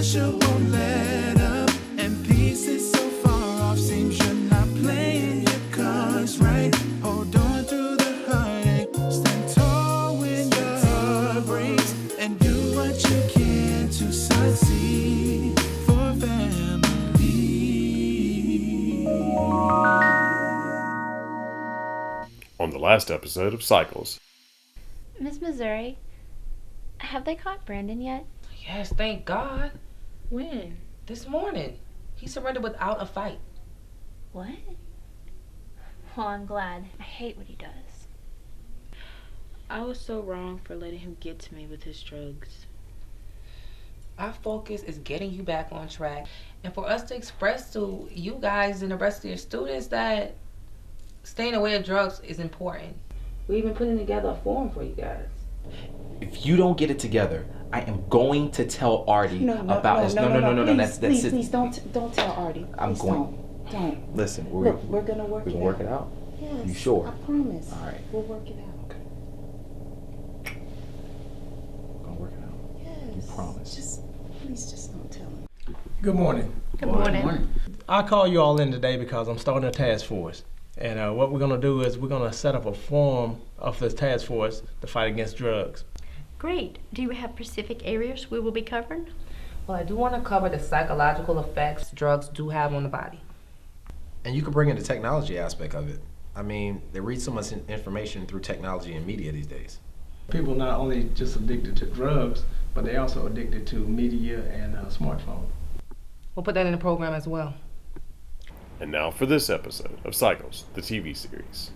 pressure won't let up, and peace is so far off. Seems you're not playing your cards right. Hold on through the heartache. Stand tall when your heart breaks, and do what you can to succeed for family. On the last episode of Cycles. Miss Missouri, have they caught Brandon yet? Yes, thank God. When? This morning. He surrendered without a fight. What? Well, I'm glad. I hate what he does. I was so wrong for letting him get to me with his drugs. Our focus is getting you back on track, and for us to express to you guys and the rest of your students that staying away from drugs is important. We've been putting together a forum for you guys. If you don't get it together, I am going to tell Artie about this. No. That's it. Please, don't tell Artie. I'm Please going. Don't. Listen, Look, we're gonna work it out. We can work it out. Yes. You sure? I promise. All right. We'll work it out. Okay. We're gonna work it out. Yes. You promise. Please just don't tell him. Good morning. Good morning. I call you all in today because I'm starting a task force. And what we're going to do is we're going to set up a forum of this task force to fight against drugs. Great. Do you have specific areas we will be covering? Well, I do want to cover the psychological effects drugs do have on the body. And you could bring in the technology aspect of it. I mean, they read so much information through technology and media these days. People not only just addicted to drugs, but they also addicted to media and smartphone. We'll put that in the program as well. And now for this episode of Cycles, the TV series.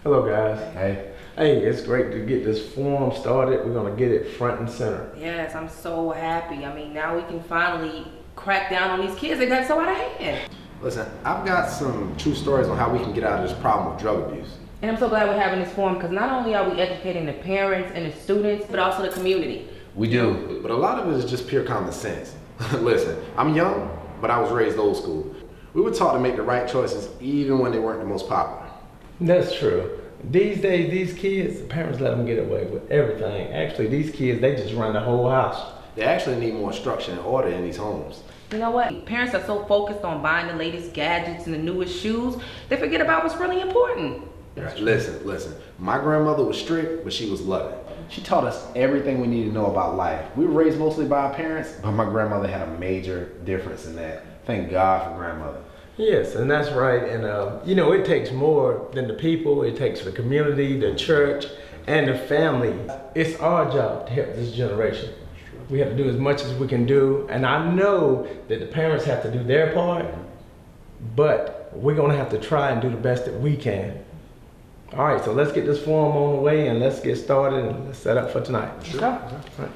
Hello, guys. Hey. Hey, it's great to get this forum started. We're going to get it front and center. Yes, I'm so happy. I mean, now we can finally crack down on these kids that got so out of hand. Listen, I've got some true stories on how we can get out of this problem with drug abuse. And I'm so glad we're having this forum because not only are we educating the parents and the students, but also the community. We do, but a lot of it is just pure common sense. Listen, I'm young, but I was raised old school. We were taught to make the right choices even when they weren't the most popular. That's true. These days, these kids, the parents let them get away with everything. Actually, these kids, they just run the whole house. They actually need more structure and order in these homes. You know what? Parents are so focused on buying the latest gadgets and the newest shoes, they forget about what's really important. Right. Listen. My grandmother was strict, but she was loving. She taught us everything we need to know about life. We were raised mostly by our parents, but my grandmother had a major difference in that. Thank God for grandmother. Yes, and that's right. And you know, it takes more than the people. It takes the community, the church, and the family. It's our job to help this generation. We have to do as much as we can do. And I know that the parents have to do their part, but we're gonna have to try and do the best that we can. All right, so let's get this forum on the way and let's get started and let's set up for tonight. Sure. All right.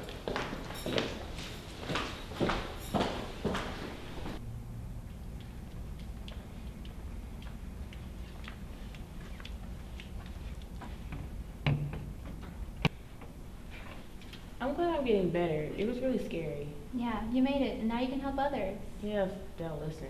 I'm glad I'm getting better. It was really scary. Yeah, you made it, and now you can help others. Yeah, if they'll listen.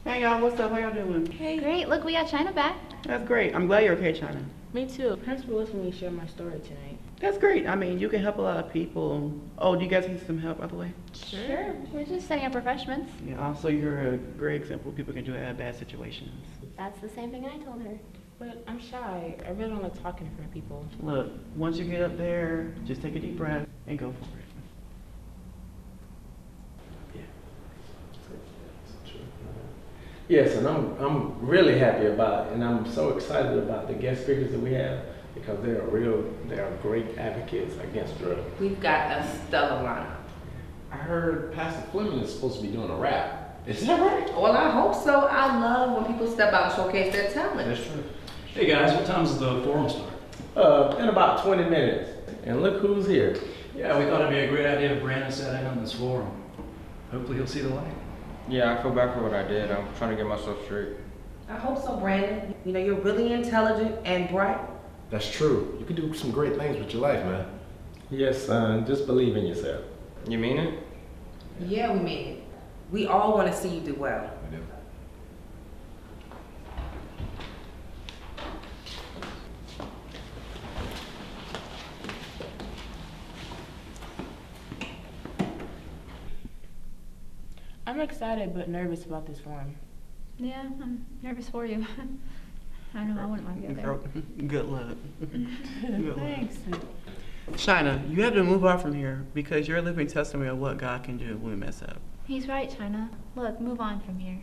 Hey y'all, what's up? How y'all doing? Hey. Great. Look, we got China back. That's great. I'm glad you're okay, China. Me too. Thanks for listening to me share my story tonight. That's great. I mean, you can help a lot of people. Oh, do you guys need some help, by the way? Sure. We're just setting up refreshments. Yeah, also you're a great example of people can do in bad situations. That's the same thing I told her. But I'm shy. I really don't like talking in front of people. Look, once you get up there, just take a deep breath and go for it. Yes, and I'm really happy about it, and I'm so excited about the guest speakers that we have because they are great advocates against drugs. We've got a stellar lineup. I heard Pastor Fleming is supposed to be doing a rap. Is that right? Well, I hope so. I love when people step out and showcase their talent. That's true. Hey guys, what time does the forum start? In about 20 minutes, and look who's here. Yeah, we thought it'd be a great idea if Brandon sat in on this forum. Hopefully he'll see the light. Yeah, I feel bad for what I did. I'm trying to get myself straight. I hope so, Brandon. You know, you're really intelligent and bright. That's true. You can do some great things with your life, man. Yes, son, just believe in yourself. You mean it? Yeah, we mean it. We all want to see you do well. We do. I'm excited but nervous about this form. Yeah, I'm nervous for you. I know I wouldn't want to go there. Girl, good luck. Good luck. Thanks. China, you have to move on from here because you're a living testimony of what God can do when we mess up. He's right, China. Look, move on from here.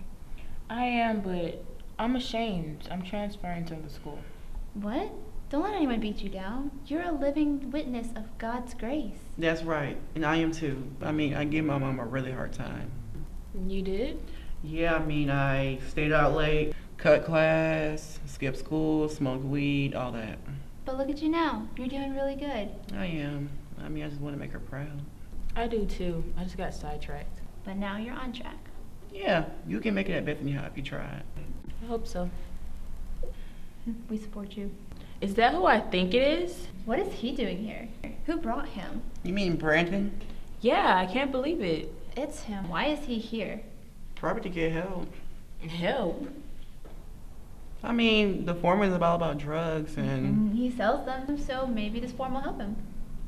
I am, but I'm ashamed. I'm transferring to the school. What? Don't let anyone beat you down. You're a living witness of God's grace. That's right, and I am too. I mean, I give my mom a really hard time. You did? Yeah, I mean, I stayed out late, cut class, skipped school, smoked weed, all that. But look at you now. You're doing really good. I am. I mean, I just want to make her proud. I do too. I just got sidetracked. But now you're on track. Yeah, you can make it at Bethany High if you try. I hope so. We support you. Is that who I think it is? What is he doing here? Who brought him? You mean Brandon? Yeah, I can't believe it. It's him. Why is he here? Probably to get help. Help? I mean, the form is about drugs and... He sells them, so maybe this form will help him.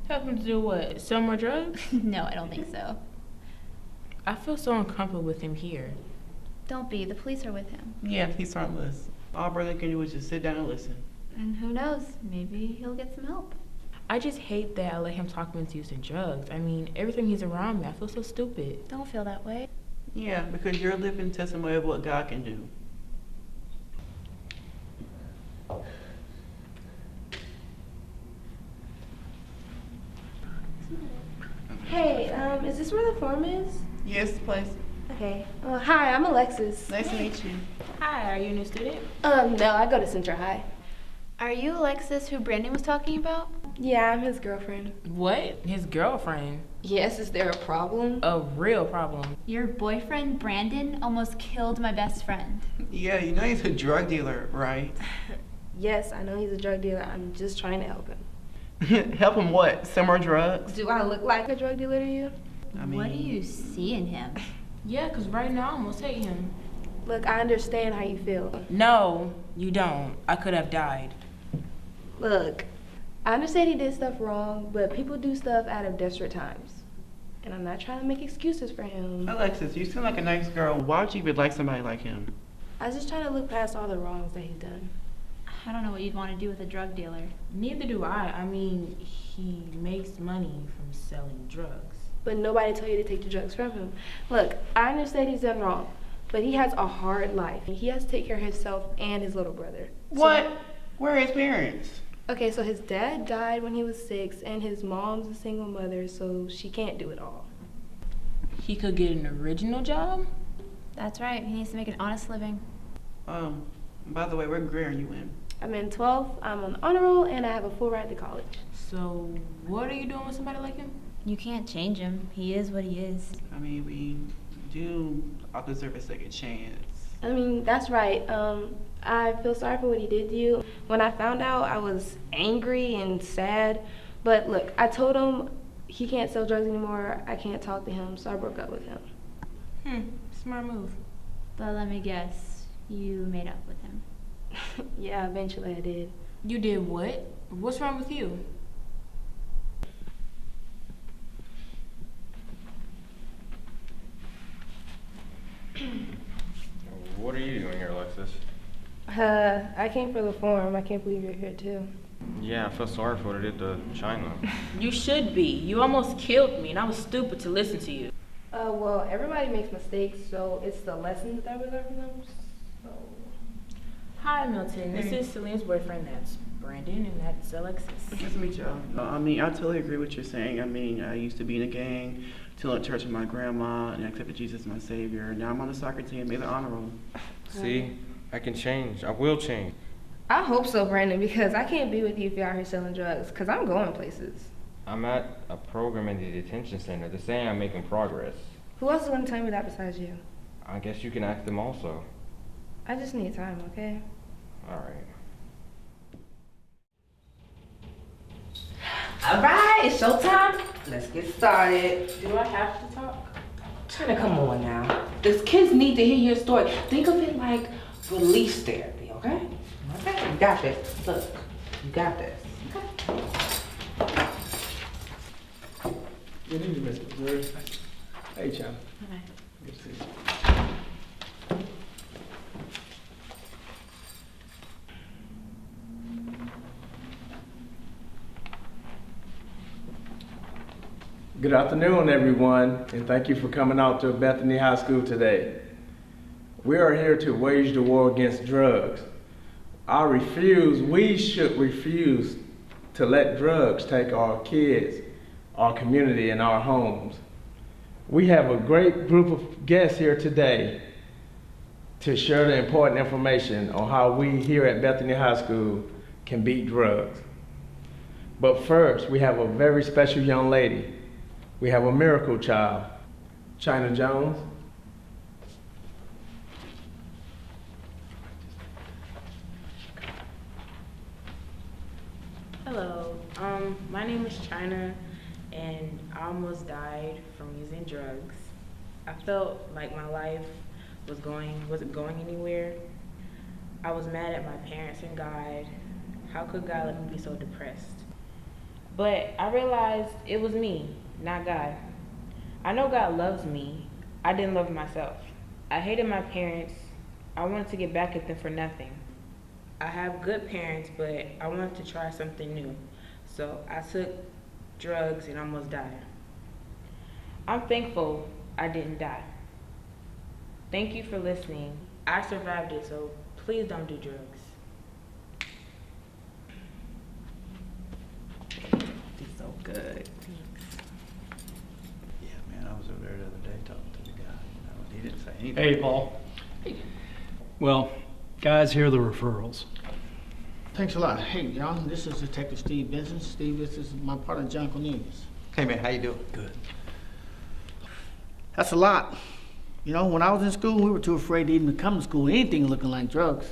Help him to do what? Sell more drugs? No, I don't think so. I feel so uncomfortable with him here. Don't be. The police are with him. Yeah, he's harmless. All brother can do is just sit down and listen. And who knows? Maybe he'll get some help. I just hate that I let him talk me into using drugs. I mean, every time he's around me, I feel so stupid. Don't feel that way. Yeah, because you're a living testimony of what God can do. Hey, is this where the form is? Yes, please. Okay. Hi, I'm Alexis. Nice to meet you. Hi, are you a new student? No, I go to Central High. Are you Alexis who Brandon was talking about? Yeah, I'm his girlfriend. What? His girlfriend? Yes, is there a problem? A real problem. Your boyfriend, Brandon, almost killed my best friend. Yeah, you know he's a drug dealer, right? Yes, I know he's a drug dealer. I'm just trying to help him. Help him what? Some more drugs? Do I look like a drug dealer to you? I mean... What do you see in him? Yeah, because right now I almost hate him. Look, I understand how you feel. No, you don't. I could have died. Look, I understand he did stuff wrong, but people do stuff out of desperate times. And I'm not trying to make excuses for him. Alexis, you seem like a nice girl. Why would you even like somebody like him? I was just trying to look past all the wrongs that he's done. I don't know what you'd want to do with a drug dealer. Neither do I. I mean, he makes money from selling drugs. But nobody told you to take the drugs from him. Look, I understand he's done wrong, but he has a hard life. He has to take care of himself and his little brother. What? Where are his parents? Okay, so his dad died when he was 6, and his mom's a single mother, so she can't do it all. He could get an original job? That's right. He needs to make an honest living. By the way, what grade are you in? I'm in 12th, I'm on the honor roll, and I have a full ride to college. So, what are you doing with somebody like him? You can't change him. He is what he is. I mean, we do all deserve a second chance. I mean, that's right. I feel sorry for what he did to you. When I found out, I was angry and sad. But look, I told him he can't sell drugs anymore. I can't talk to him, so I broke up with him. Smart move. But let me guess, you made up with him. Yeah, eventually I did. You did what? What's wrong with you? What are you doing here, Alexis? I came for the form. I can't believe you're here too. Yeah, I feel sorry for what I did to China. You should be. You almost killed me, and I was stupid to listen to you. Well, everybody makes mistakes, so it's the lessons that we learn from them. So. Hi, Milton. This is Celine's boyfriend. That's Brandon, and that's Alexis. Nice to meet y'all. I mean, I totally agree with what you're saying. I mean, I used to be in a gang, till at church with my grandma, and I accepted Jesus as my savior. Now I'm on the soccer team, made the honor roll. See, I can change. I will change. I hope so, Brandon, because I can't be with you if you're out here selling drugs, because I'm going places. I'm at a program in the detention center. They're saying I'm making progress. Who else is going to tell me that besides you? I guess you can ask them also. I just need time, okay? All right. All right, it's showtime. Let's get started. Do I have to talk? China, come on now. These kids need to hear your story. Think of it like release therapy, okay? Okay, you got this. Look, you got this. Okay. Good evening, Mr. Missouri. Hey, Shaun. Hi. Good to see you. Good afternoon, everyone, and thank you for coming out to Bethany High School today. We are here to wage the war against drugs. We should refuse to let drugs take our kids, our community, and our homes. We have a great group of guests here today to share the important information on how we here at Bethany High School can beat drugs. But first, we have a very special young lady. We have a miracle child, China Jones. Hello, my name is China, and I almost died from using drugs. I felt like my life wasn't going anywhere. I was mad at my parents and God. How could God let me be so depressed? But I realized it was me, not God. I know God loves me. I didn't love myself. I hated my parents. I wanted to get back at them for nothing. I have good parents, but I wanted to try something new. So I took drugs and almost died. I'm thankful I didn't die. Thank you for listening. I survived it, so please don't do drugs. He's so good. Yeah, man, I was over there the other day talking to the guy. He didn't say anything. Hey, Paul. Well, guys, here are the referrals. Thanks a lot. Hey, John, this is Detective Steve Benson. Steve, this is my partner, John Cornelius. Hey, man, how you doing? Good. That's a lot. You know, when I was in school, we were too afraid to even come to school with anything looking like drugs.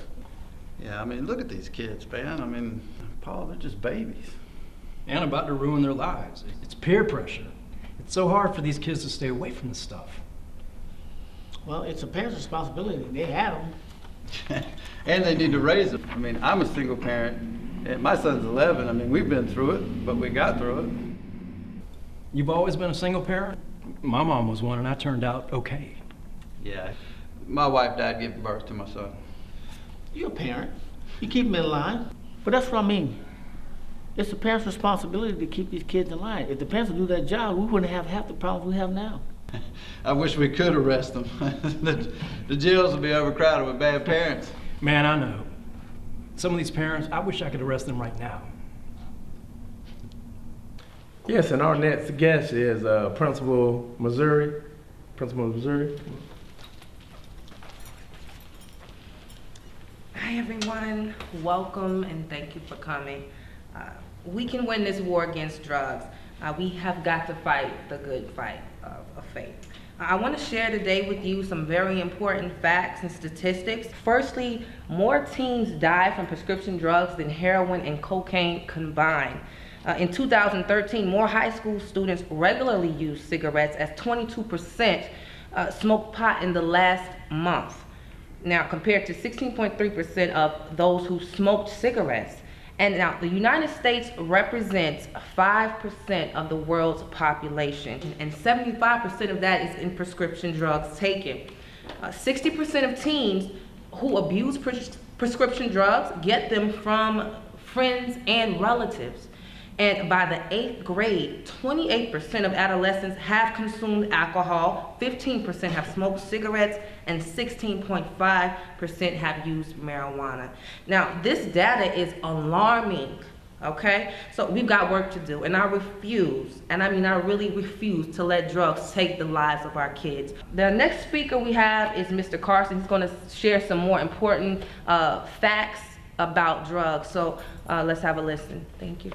Yeah, I mean, look at these kids, man. I mean, Paul, they're just babies. And about to ruin their lives. It's peer pressure. It's so hard for these kids to stay away from this stuff. Well, it's a parent's responsibility. They have them. And they need to raise them. I mean, I'm a single parent, and my son's 11. I mean, we've been through it, but we got through it. You've always been a single parent? My mom was one, and I turned out okay. Yeah. My wife died giving birth to my son. You're a parent. You keep them in line. But that's what I mean. It's the parent's responsibility to keep these kids in line. If the parents would do that job, we wouldn't have half the problems we have now. I wish we could arrest them. The jails would be overcrowded with bad parents. Man, I know. Some of these parents, I wish I could arrest them right now. Yes, and our next guest is Principal Missouri. Principal Missouri. Hi everyone, welcome and thank you for coming. We can win this war against drugs. We have got to fight the good fight of faith. I want to share today with you some very important facts and statistics. Firstly, more teens die from prescription drugs than heroin and cocaine combined. In 2013, more high school students regularly used cigarettes as 22% smoked pot in the last month. Now, compared to 16.3% of those who smoked cigarettes. And now, the United States represents 5% of the world's population, and 75% of that is in prescription drugs taken. 60% of teens who abuse prescription drugs get them from friends and relatives. And by the 8th grade, 28% of adolescents have consumed alcohol, 15% have smoked cigarettes, and 16.5% have used marijuana. Now, this data is alarming, okay? So we've got work to do, and I refuse, and I mean I really refuse to let drugs take the lives of our kids. The next speaker we have is Mr. Carson. He's gonna share some more important facts about drugs. So let's have a listen. Thank you.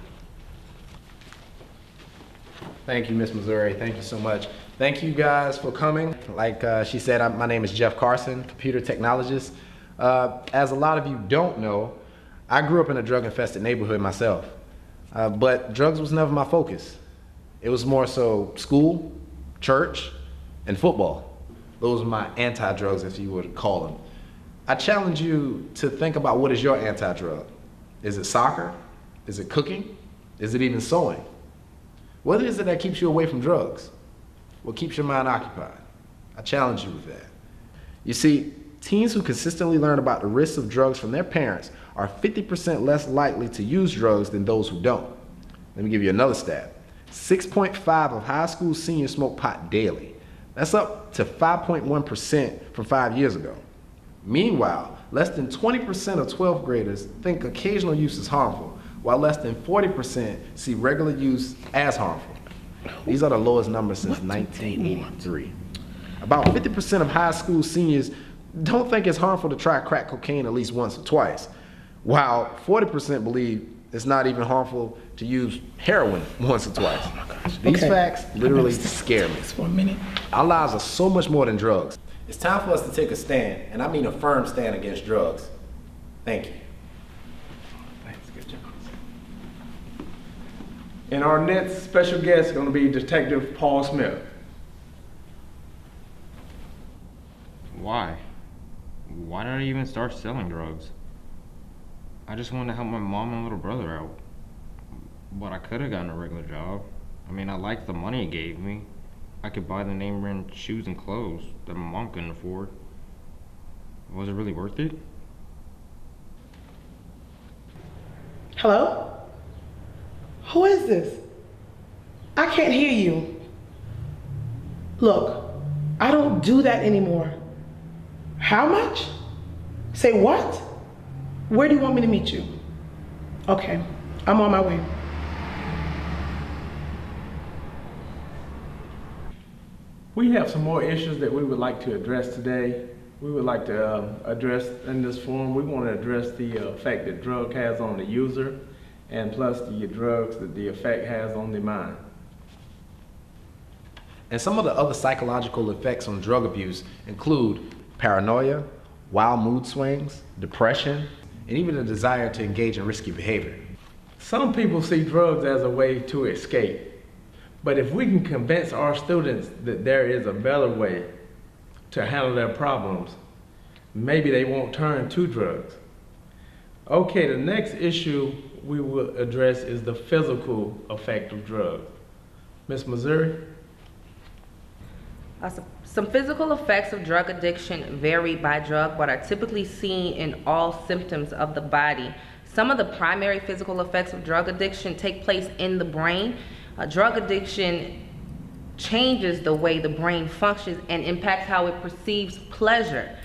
Thank you, Miss Missouri. Thank you so much. Thank you guys for coming. Like she said, my name is Jeff Carson, computer technologist. As a lot of you don't know, I grew up in a drug-infested neighborhood myself, but drugs was never my focus. It was more so school, church, and football. Those are my anti-drugs, if you would call them. I challenge you to think about, what is your anti-drug? Is it soccer? Is it cooking? Is it even sewing? What is it that keeps you away from drugs? What keeps your mind occupied? I challenge you with that. You see, teens who consistently learn about the risks of drugs from their parents are 50% less likely to use drugs than those who don't. Let me give you another stat. 6.5 of high school seniors smoke pot daily. That's up to 5.1% from 5 years ago. Meanwhile, less than 20% of 12th graders think occasional use is harmful, while less than 40% see regular use as harmful. These are the lowest numbers since 1983. About 50% of high school seniors don't think it's harmful to try crack cocaine at least once or twice, while 40% believe it's not even harmful to use heroin once or twice. Oh my gosh. These facts literally scare me. For a minute. Our lives are so much more than drugs. It's time for us to take a stand, and I mean a firm stand against drugs. Thank you. Thanks, good job. And our next special guest is going to be Detective Paul Smith. Why? Why did I even start selling drugs? I just wanted to help my mom and little brother out. But I could have gotten a regular job. I mean, I liked the money it gave me. I could buy the name brand shoes and clothes that my mom couldn't afford. Was it really worth it? Hello? Who is this? I can't hear you. Look, I don't do that anymore. How much? Say what? Where do you want me to meet you? Okay, I'm on my way. We have some more issues that we would like to address today. We would like to address in this forum, we want to address the effect that drug has on the user, and plus the drugs that the effect has on the mind. And some of the other psychological effects on drug abuse include paranoia, wild mood swings, depression, and even a desire to engage in risky behavior. Some people see drugs as a way to escape. But if we can convince our students that there is a better way to handle their problems, maybe they won't turn to drugs. Okay, the next issue we will address is the physical effect of drugs. Ms. Missouri? Some physical effects of drug addiction vary by drug, but are typically seen in all symptoms of the body. Some of the primary physical effects of drug addiction take place in the brain. Drug addiction changes the way the brain functions and impacts how it perceives pleasure.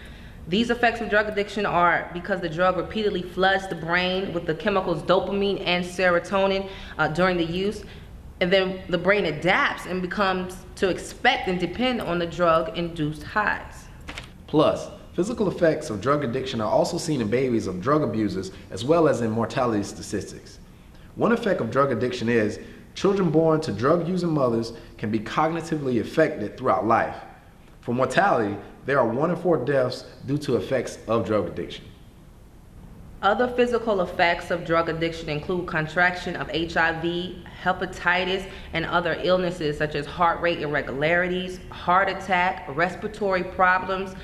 These effects of drug addiction are because the drug repeatedly floods the brain with the chemicals dopamine and serotonin during the use, and then the brain adapts and becomes to expect and depend on the drug-induced highs. Plus, physical effects of drug addiction are also seen in babies of drug abusers as well as in mortality statistics. One effect of drug addiction is children born to drug-using mothers can be cognitively affected throughout life. For mortality, there are 1 in 4 deaths due to effects of drug addiction. Other physical effects of drug addiction include contraction of HIV, hepatitis, and other illnesses such as heart rate irregularities, heart attack, respiratory problems,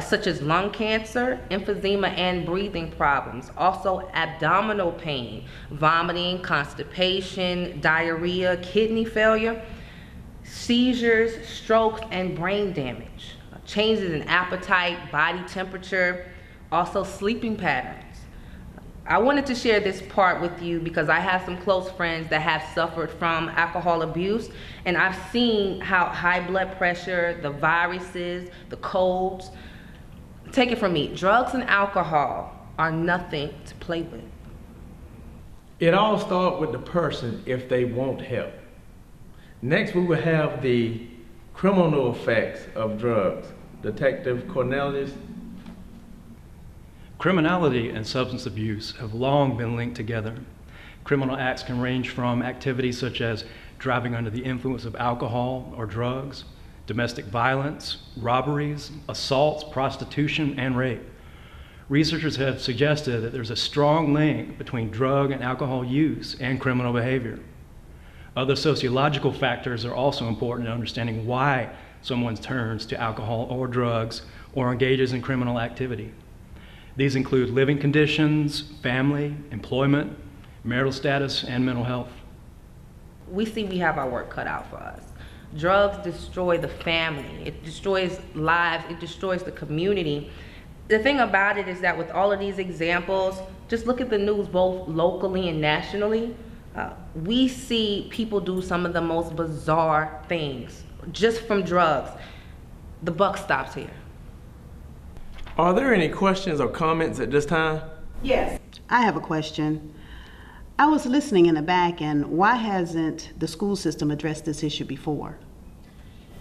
such as lung cancer, emphysema, and breathing problems. Also abdominal pain, vomiting, constipation, diarrhea, kidney failure, seizures, strokes, and brain damage. Changes in appetite, body temperature, also sleeping patterns. I wanted to share this part with you because I have some close friends that have suffered from alcohol abuse, and I've seen how high blood pressure, the viruses, the colds. Take it from me, drugs and alcohol are nothing to play with. It all starts with the person if they want help. Next, we will have the criminal effects of drugs. Detective Cornelius. Criminality and substance abuse have long been linked together. Criminal acts can range from activities such as driving under the influence of alcohol or drugs, domestic violence, robberies, assaults, prostitution, and rape. Researchers have suggested that there's a strong link between drug and alcohol use and criminal behavior. Other sociological factors are also important in understanding why someone turns to alcohol or drugs or engages in criminal activity. These include living conditions, family, employment, marital status, and mental health. We see we have our work cut out for us. Drugs destroy the family. It destroys lives. It destroys the community. The thing about it is that with all of these examples, just look at the news both locally and nationally. We see people do some of the most bizarre things just from drugs. The buck stops here. Are there any questions or comments at this time? Yes. I have a question. I was listening in the back, and why hasn't the school system addressed this issue before?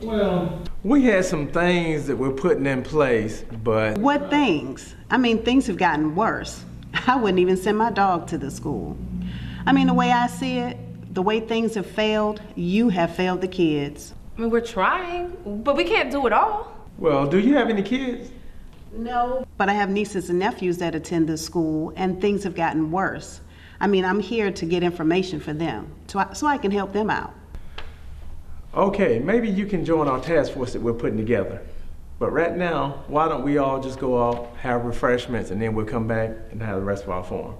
Well, we had some things that we're putting in place, but... What things? I mean, things have gotten worse. I wouldn't even send my dog to the school. I mean, the way I see it, the way things have failed, you have failed the kids. I mean, we're trying, but we can't do it all. Well, do you have any kids? No. But I have nieces and nephews that attend this school, and things have gotten worse. I mean, I'm here to get information for them, so I can help them out. Okay, maybe you can join our task force that we're putting together. But right now, why don't we all just go off, have refreshments, and then we'll come back and have the rest of our forum.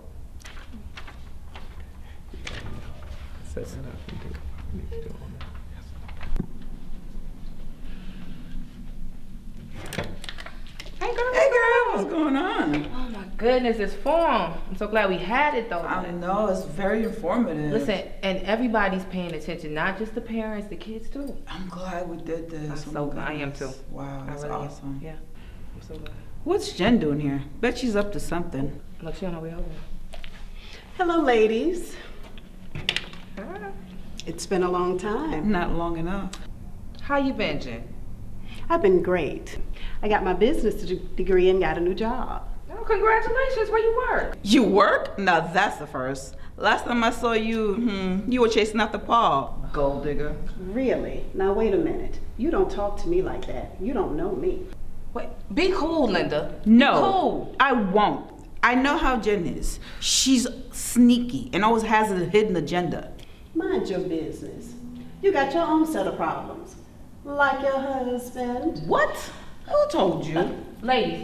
Hey girl. Hey girl, what's going on? Oh my goodness, this forum. I'm so glad we had it though. I know, it's very informative. Listen, and everybody's paying attention, not just the parents, the kids too. I'm glad we did this. I am too. Wow, that's really awesome. Yeah, I'm so glad. What's Jen doing here? Bet she's up to something. Look, she on her way over. Hello, ladies. Hi. It's been a long time. Not long enough. How you been, Jen? I've been great. I got my business degree and got a new job. Oh, congratulations. Where you work? You work? Now that's the first. Last time I saw you, you were chasing after Paul. Gold digger. Really? Now wait a minute. You don't talk to me like that. You don't know me. Wait, be cool, Linda. No, be cool. I won't. I know how Jen is. She's sneaky and always has a hidden agenda. Mind your business. You got your own set of problems. Like your husband. What? Who told you? Ladies,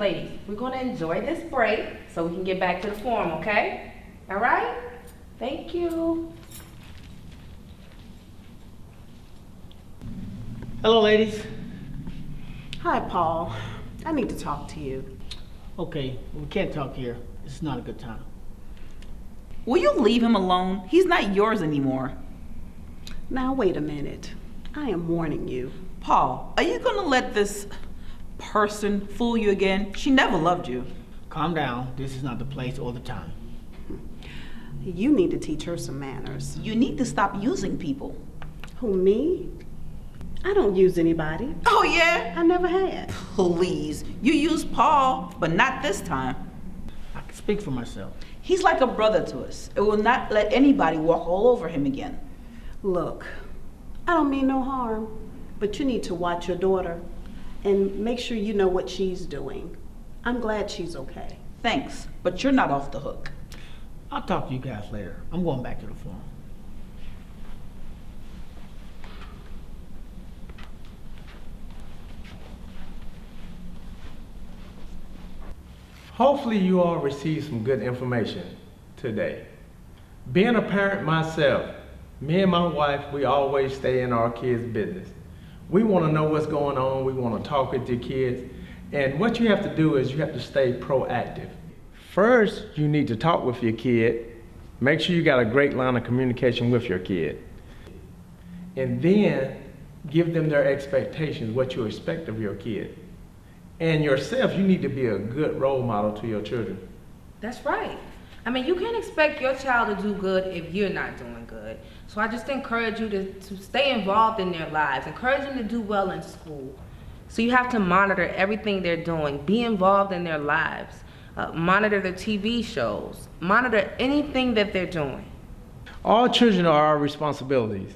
we're gonna enjoy this break so we can get back to the forum, okay? All right? Thank you. Hello, ladies. Hi, Paul. I need to talk to you. Okay, we can't talk here. This is not a good time. Will you leave him alone? He's not yours anymore. Now, wait a minute. I am warning you. Paul, are you gonna let this person fool you again? She never loved you. Calm down. This is not the place or the time. You need to teach her some manners. You need to stop using people. Who, me? I don't use anybody. Oh, yeah? I never had. Please. You used Paul, but not this time. I can speak for myself. He's like a brother to us. It will not let anybody walk all over him again. Look, I don't mean no harm, but you need to watch your daughter and make sure you know what she's doing. I'm glad she's okay. Thanks, but you're not off the hook. I'll talk to you guys later. I'm going back to the forum. Hopefully you all received some good information today. Being a parent myself, me and my wife, we always stay in our kids' business. We want to know what's going on. We want to talk with your kids. And what you have to do is you have to stay proactive. First, you need to talk with your kid. Make sure you got a great line of communication with your kid. And then give them their expectations, what you expect of your kid. And yourself, you need to be a good role model to your children. That's right. I mean, you can't expect your child to do good if you're not doing good. So I just encourage you to stay involved in their lives. Encourage them to do well in school. So you have to monitor everything they're doing. Be involved in their lives. Monitor their TV shows. Monitor anything that they're doing. All children are our responsibilities.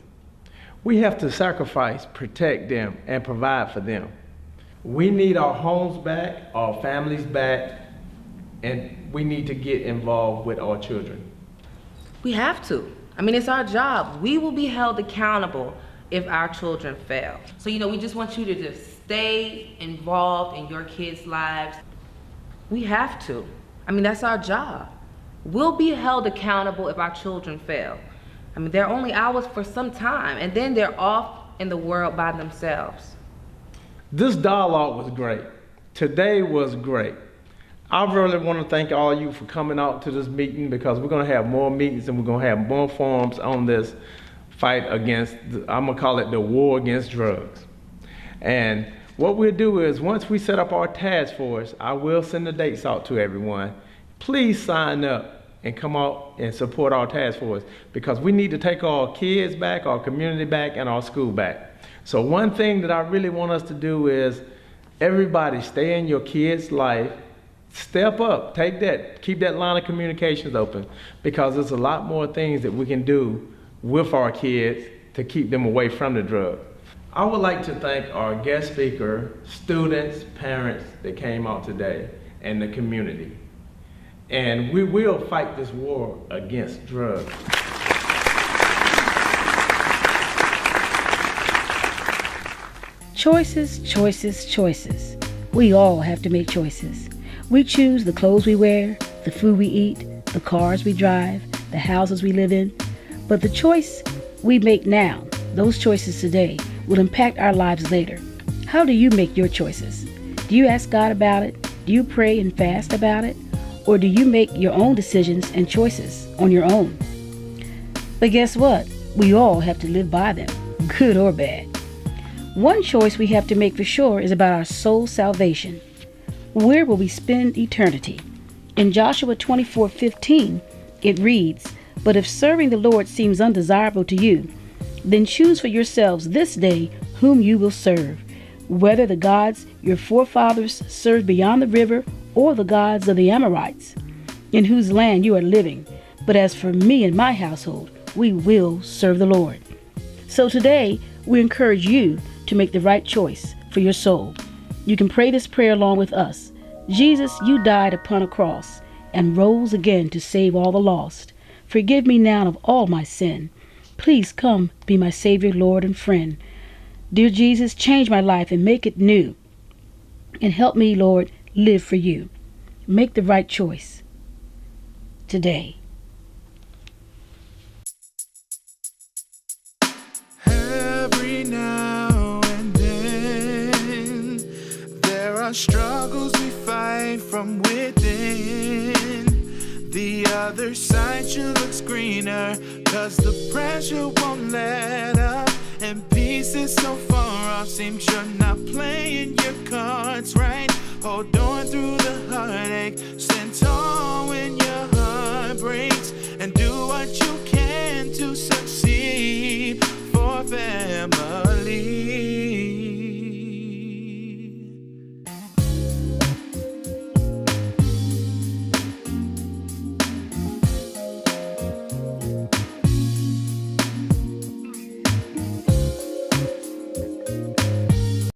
We have to sacrifice, protect them, and provide for them. We need our homes back, our families back, and we need to get involved with our children. We have to. I mean, it's our job. We will be held accountable if our children fail. So, we just want you to just stay involved in your kids' lives. We have to. I mean, that's our job. We'll be held accountable if our children fail. I mean, they're only ours for some time, and then they're off in the world by themselves. This dialogue was great. Today was great. I really want to thank all of you for coming out to this meeting, because we're going to have more meetings and we're going to have more forums on this fight against, I'm going to call it the war against drugs. And what we'll do is, once we set up our task force, I will send the dates out to everyone. Please sign up and come out and support our task force, because we need to take our kids back, our community back, and our school back. So one thing that I really want us to do is, everybody stay in your kids' life. Step up, take that, keep that line of communications open, because there's a lot more things that we can do with our kids to keep them away from the drug. I would like to thank our guest speaker, students, parents that came out today, and the community. And we will fight this war against drugs. Choices, choices, choices. We all have to make choices. We choose the clothes we wear, the food we eat, the cars we drive, the houses we live in. But the choice we make now, those choices today, will impact our lives later. How do you make your choices? Do you ask God about it? Do you pray and fast about it? Or do you make your own decisions and choices on your own? But guess what? We all have to live by them, good or bad. One choice we have to make for sure is about our soul salvation. Where will we spend eternity? In Joshua 24:15, it reads, "But if serving the Lord seems undesirable to you, then choose for yourselves this day whom you will serve, whether the gods your forefathers served beyond the river or the gods of the Amorites, in whose land you are living. But as for me and my household, we will serve the Lord." So today, we encourage you to make the right choice for your soul. You can pray this prayer along with us. Jesus, you died upon a cross and rose again to save all the lost. Forgive me now of all my sin. Please come be my Savior, Lord, and friend. Dear Jesus, change my life and make it new. And help me, Lord, live for you. Make the right choice today. Every now and then there are struggles we fight from within. The other side sure looks greener, 'cause the pressure won't let up, and peace is so far off. Seems you're not playing your cards right. Hold on through the heartache, stand tall when your heart breaks, and do what you can to succeed.